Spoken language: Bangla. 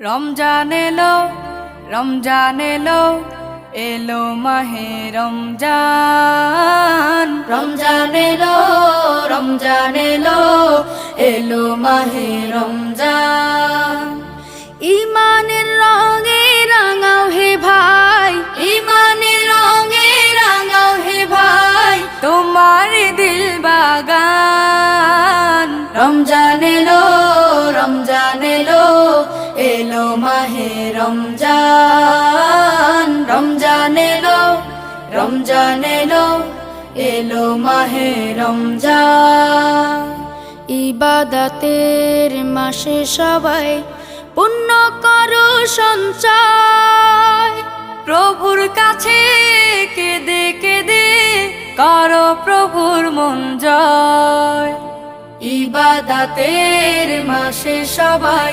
রমজান এলো, রমজান এলো, এলো মাহে রমজান। রমজান এলো, রমজান এলো, এলো মাহে রমজান। ইমানের রঙে রাঙাও হে ভাই, ইমানের রঙে রাঙাও হে ভাই, তোমার দিল বাগান। রমজান এলো, রমজান এলো, এলো মাহে রমজান। রমজান এলো, রমজান এলো, এলো মাহে রমজান। ইবাদতের মাসে সবাই পুণ্য করো সঞ্চয়, প্রভুর কাছে কেঁদে কেঁদে করো প্রভুর মন জয়। ইবাদতের মাসে সবাই